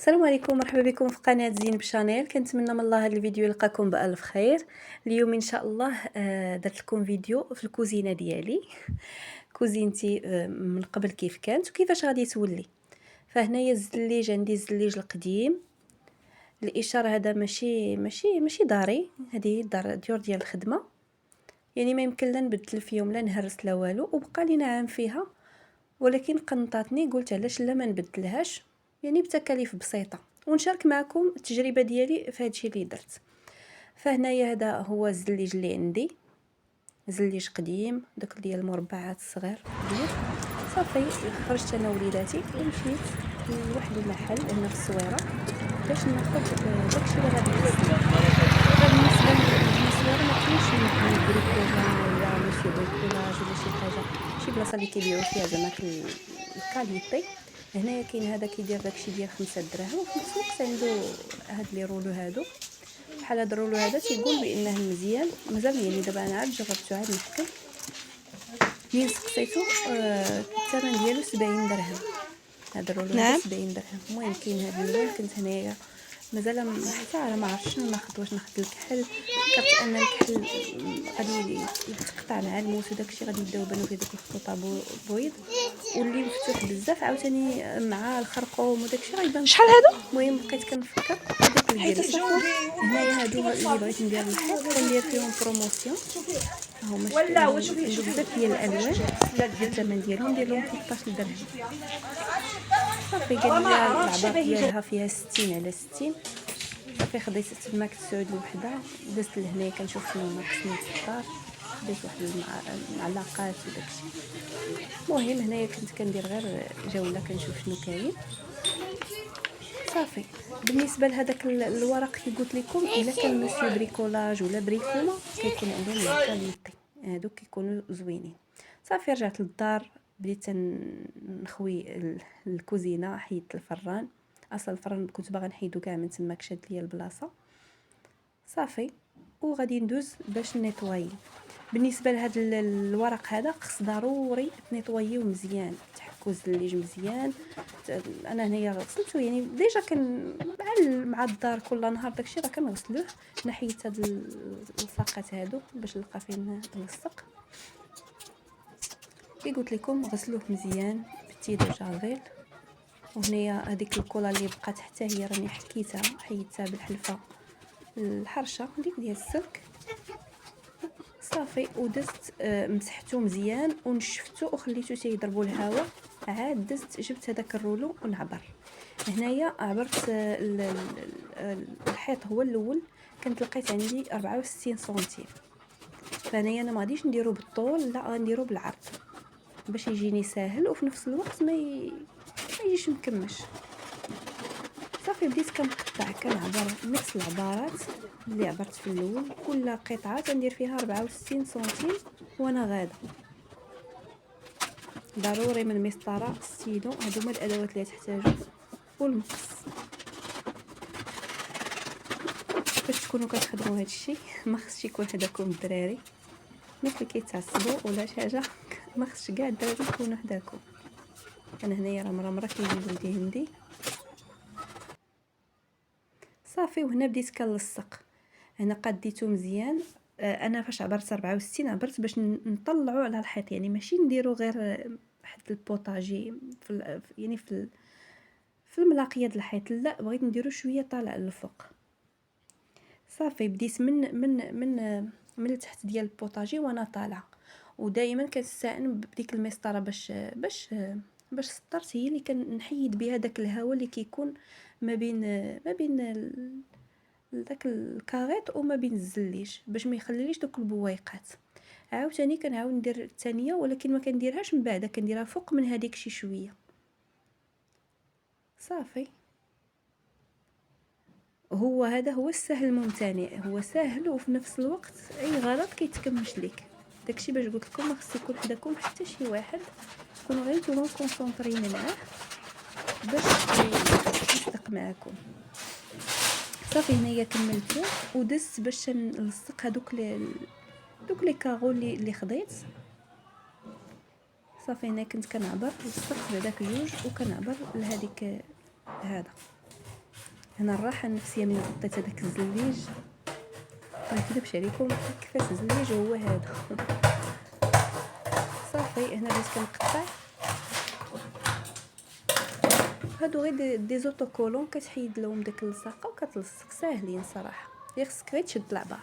السلام عليكم، مرحبا بكم في قناه زينب شانيل. كنتمنى من الله هذا الفيديو يلقاكم بالف خير. اليوم ان شاء الله درت لكم فيديو في الكوزينه ديالي. كوزينتي من قبل كيف كانت وكيفاش غادي تولي. فهنايا الزليج، عندي الزليج القديم. الاشاره هذا ماشي داري، هذه ديور ديال الخدمه، يعني ما يمكن لا نبدل فيهم لا نهرس لا والو، وبقى لي نعام فيها، ولكن قنطاتني قلت علاش لا ما نبدلهاش، يعني بتكاليف بسيطه، ونشارك معكم التجربه ديالي في هادشي اللي درت. فهنايا هذا هو الزليج اللي عندي، زليج قديم داك ديال المربعات الصغير كبير. صافي خرجت انا وليداتي ومشيت لواحد المحل هنا في الصويره باش ناخذ داكشي اللي غادي نستعمل. بالنسبه للصويره ما كاينش بريكولا ولا ماشي بريكولاج ولا شي حاجه، شي بلاصه اللي كيبيعوا فيها زعما الكاليتي. هنايا كاين هذا كيدير داكشي ديال 5 دراهم، وفي نفس الوقت عنده هاد لي رولو هادو بحال هاد الرولو هذا تيقول بانه مزيان مازال، يعني دابا انا عاد جربته عاد نحكم. مين سقسيتو الثمن ديالو 70 درهم، هذا الرولو هذا 70 درهم. المهم كاين هاد اللون، كنت هنايا مازال محتاره ما عرفتش ناخذ، واش ناخذ الكحل. فكرت ان الكحل غادي يتقطع مع الموس وداكشي غادي يبداو يبانو فيه دوك الخطوط بويض، واللي مفتوح بزاف عاوتاني مع الخرقوم وداكشي غيبان. شحال هادو؟ المهم بقيت كنفكر داك الكريس. هنايا هادو اللي بغيت ندير الحيط كندير فيهم بروموسيون، هما عنده بزاف ديال الالوان، الثمن ديالهم ندير لهم 13 درهم. صافي قال لي العبار ديالها فيها 60 على 60. صافي خديت تماك السعود وحده، دزت لهنايا كنشوف شنو ناقصني في الدار، خديت واحد المعلقات وداكشي. المهم هنايا كنت كندير غير جوله كنشوف شنو كاين. صافي بالنسبه لهذاك الورق اللي قلت لكم، الا كان مسيو بريكولاج ولا بريكولا كيكون عندهم الكاليتي هادو كيكونوا زوينين. صافي رجعت للدار، بديت نخوي الكوزينه، حيدت الفران. اصلا الفران كنت باغا نحيدو كاع من تماك شاد ليا البلاصه. صافي وغادي ندوز باش نيطويي. بالنسبه لهذا الورق هذا خص ضروري تنيطويو مزيان، تحكو الزليج مزيان. انا هنايا غسلته، يعني ديجا كان مع الدار كل نهار داكشي راه كنغسلوه. نحيت هاد الصاقات هادو باش نلقى فين نلصق. كي قلت لكم غسلوه مزيان بالتيدو جافيل. وهنايا هذيك الكولا اللي بقات حتى هي راني حكيتها، حيدتها بالحلفه الحرشه ديال السلك. صافي ودزت مسحته مزيان ونشفته وخليته تيضربوا الهواء. عاد دزت جبت هذاك الرولو ونعبر. هنايا عبرت الحيط هو الاول، كنت لقيت عندي 64 سنتيم. فانايا انا ما غاديش نديرو بالطول، لا غنديرو بالعرض باش يجيني ساهل وفي نفس الوقت ما يجيش مكمش. صافي بديت كنقطع كنعبر نفس العبارات اللي عبرت في الاول، كل قطعه كندير فيها 64 سنتيم وانا غاده. ضروري من المسطره، ستيلو، هادو هما الادوات اللي تحتاجو، والمقص باش تكونوا كتخدموا هادشي. ما خصش يكون حداكم الدراري ملي كيتعصبوا ولا شي حاجه، ما خصش كاع الدراري يكونوا حداكم. انا هنايا راه مره كيجي ولدي هندي. صافي وهنا بديت كنلصق. هنا قديته مزيان. انا فاش عبرت 64 عبرت باش نطلعوا على الحيط، يعني ماشي نديرو غير حد البوطاجي يعني في الملاقيه ديال الحيط، لا بغيت نديرو شويه طالع للفوق. صافي بديت من التحت ديال البوطاجي وانا طالعه، ودائما كنستعن بديك المسطره باش سطرت هي اللي كنحيد بها داك الهواء اللي كيكون ما بين داك الكاريط وما بين الزليج، باش ما يخليليش دوك البويقات. عاوتاني كنعاود ندير الثانيه، ولكن ما كنديرهاش من بعد، كنديرها فوق من هذيك شي شويه. صافي هذا هو السهل الممتنع، هو سهل وفي نفس الوقت اي غلط كيتكمش ليك. داكشي باش قلت لكم ما خص يكون حداكم حتى شي واحد، تكونوا غير نتوما كونسونطرين معاه باش يصدق معاكم. صافي هنايا كملته ودزت باش نلصق هذوك لي كاغو اللي خديت. صافي هنا كنت كنعبر لصقت بهذاك جوج وكنعبر لهذيك هذا. هنا الراحه النفسيه من حطيت هذاك الزليج، ما نكذبش عليكم كيفاش الزليج هو هذا. صافي هنا بديت كنقطع هادو غير دي زوتوكولون، كتحيد لهم داك اللصاقه وكتلصق، ساهلين صراحه، غير خصك غير تشد العبار.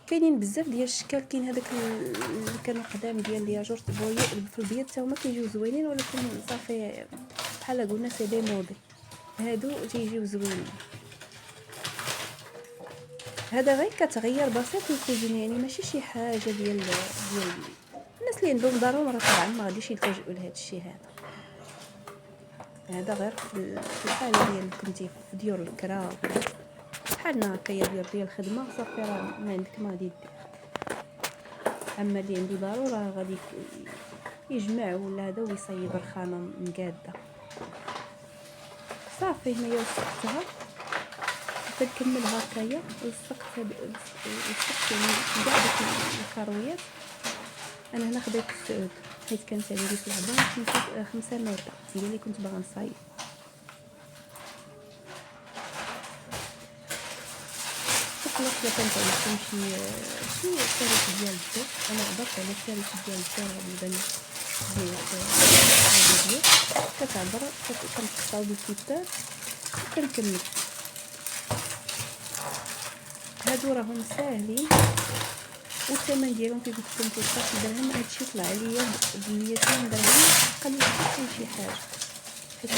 كاينين بزاف ديال الشكال، كاين هذاك اللي كانوا قدام ديال لي جورج بوي في البيض حتى هما كيجيو زوينين، ولكن صافي بحال قلنا سي دي مودي، هادو تيجيو زوينين. هذا غير كتغير بسيط للكوزين، يعني ماشي شي حاجه ديال الناس اللي عندهم دارهم، راه طبعا ما غاديش يلتجئوا لهذا الشيء. هذا غير في الحاله ديال كنتي في ديور الكرا بحالنا هكايا ديال الخدمه، صافي راه ما عندك ما غادي دير. اما اللي عنده دارو راه غادي يجمع ولا هذا ويصيب الخانه مقاده. صافي هنايا وسقتها، كنكملها هكايا، لصقت يعني كاع ديك الكرويات. انا هنا خديت السعود حيت كانت عندي في العبار 5 متر ديال اللي كنت باغا نصايب. خلاص لا كانت عندكم شي كارت ديال الدار، انا عبرت على كارت ديال الدار غادي يبان الفيديو، كتعبر كنقطعو بالكتاب وكنكمل. هادو راهم ساهلين والثمن ديالهم كي قلت لكم 13 درهم. هادشي طلع عليا ب 200 درهم، قليل حتى شي حاجه، حيت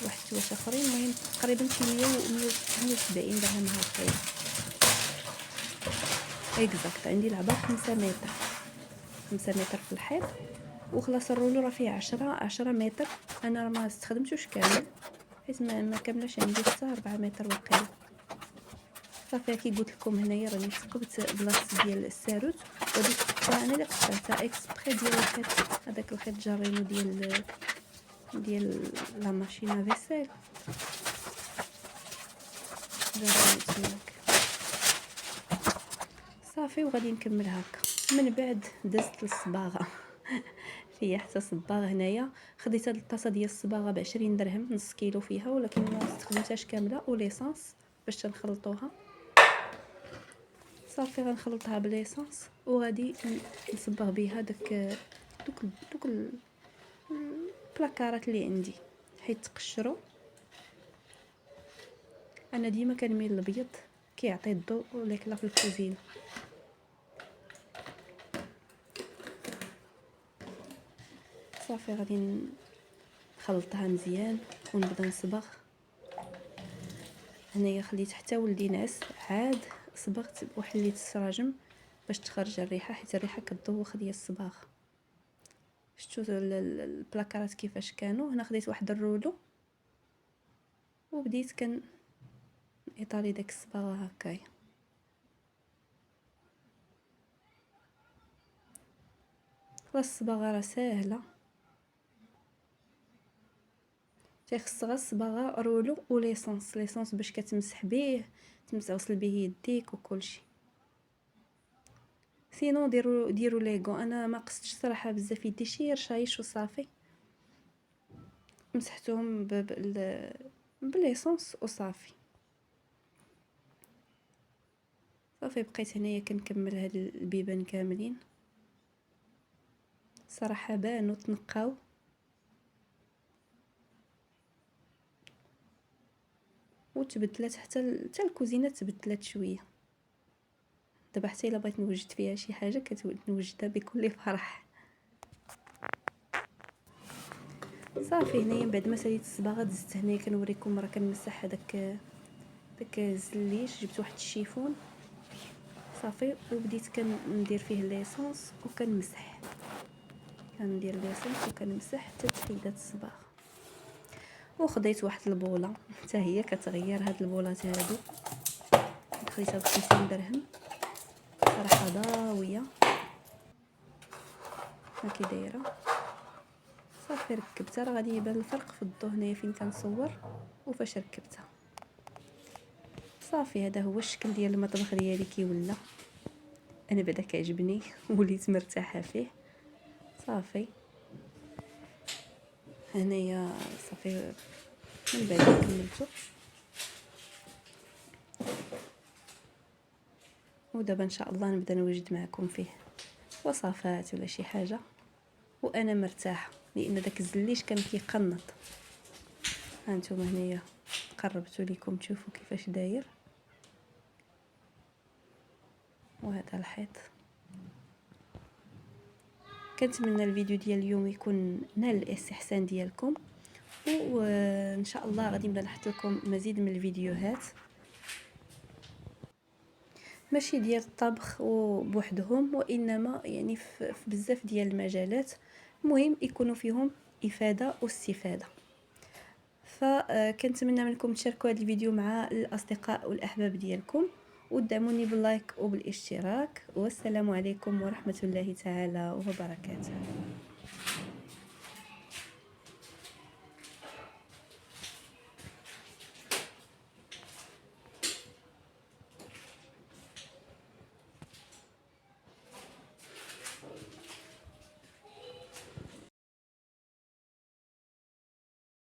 واحد التواش اخرين، المهم تقريبا شي 170 درهم هكايا اكزاكت. عندي العبار 5 متر، 5 متر في الحيط، وخلاص الرولو راه فيه 10 متر. انا راه ما استخدمتوش كامل حيت ما كاملاش عندي حتى 4 متر وقيله. صافي كي قلت لكم هنايا راني ثقبت بلاصه ديال الساروت، وديك انا اللي قطعتها اكسبري ديال الخيط، هذاك الخيط جارينو ديال لا ماشين فيسيل جارينو. صافي وغادي نكمل هكا. من بعد دزت للصباغه فيا حتى صباغ. هنايا خديت هاد الطاسه ديال الصباغه ب20 درهم، نص كيلو فيها، ولكن ما استخدمتهاش كامله، وليسانس باش تنخلطوها. صافي غنخلطها بليسانس وغادي نصبغ بها دوك البلاكارات اللي عندي حيت تقشروا. انا ديما كنميل للابيض، كيعطي الضوء ولكن في الكوزينه. صافي غادي نخلطها مزيان ونبدا نصبغ. هنايا خليت حتى ولدي نعس، عاد صبغت وحليت السراجم باش تخرج الريحه، حيت الريحه كتدوخ ديال الصباغ. شفتوا البلاكارات كيفاش كانوا. هنا خديت واحد الرولو وبديت ايطالي داك الصباغه هكايا. خلاص الصباغه راه ساهله، تيخص غير الصباغه رولو وليسونس باش كتمسح به، تغسل به يديك وكلشي. سينو ديروا ليغو. انا ما قصتش صراحه بزاف يدي، شي رشايش وصافي، مسحتهم بالليسونس وصافي. صافي بقيت هنايا كنكمل هاد البيبان كاملين. صراحه بانوا تنقاو وتبدلات، حتى الكوزينه تبدلات شويه. دابا حتى الا بغيت نوجد فيها شي حاجه كنوجدها بكل فرح. صافي هنايا بعد ما ساليت الصباغه دزت هنايا كنوريكم، راه كنمسح داك الزليج. جبت واحد الشيفون صافي وبديت كندير فيه ليسونس وكنمسح، كندير ليسونس وكنمسح حتى تحيدات الصباغ. وخديت واحد البوله حتى هي كتغير. هاد البولات هادو خديتها ب50 درهم، صراحه ضاويه هاكي دايره. صافي ركبتها، راه غادي يبان الفرق في الضو هنايا فين كنصور وفاش ركبتها. صافي هذا هو الشكل ديال المطبخ ديالي كي ولا. انا بعدا كيعجبني وليت مرتاحه فيه. صافي هنايا صافي من بعد كملته. ودابا ان شاء الله نبدا نوجد معكم فيه وصفات ولا شي حاجه وانا مرتاحه، لان داك الزليش كان كيقنط. ها نتوما هنايا قربت لكم تشوفوا كيفاش داير. وهذا الحيط. كنتمنى الفيديو ديال اليوم يكون نال الاستحسان ديالكم، وان شاء الله غادي نبدا نحط لكم مزيد من الفيديوهات ماشي ديال الطبخ وبوحدهم، وانما يعني في بزاف ديال المجالات، المهم يكونوا فيهم افاده واستفاده. فكنتمنى منكم تشاركوا هذا الفيديو مع الاصدقاء والاحباب ديالكم، ودعموني باللايك وبالاشتراك. والسلام عليكم ورحمه الله تعالى وبركاته.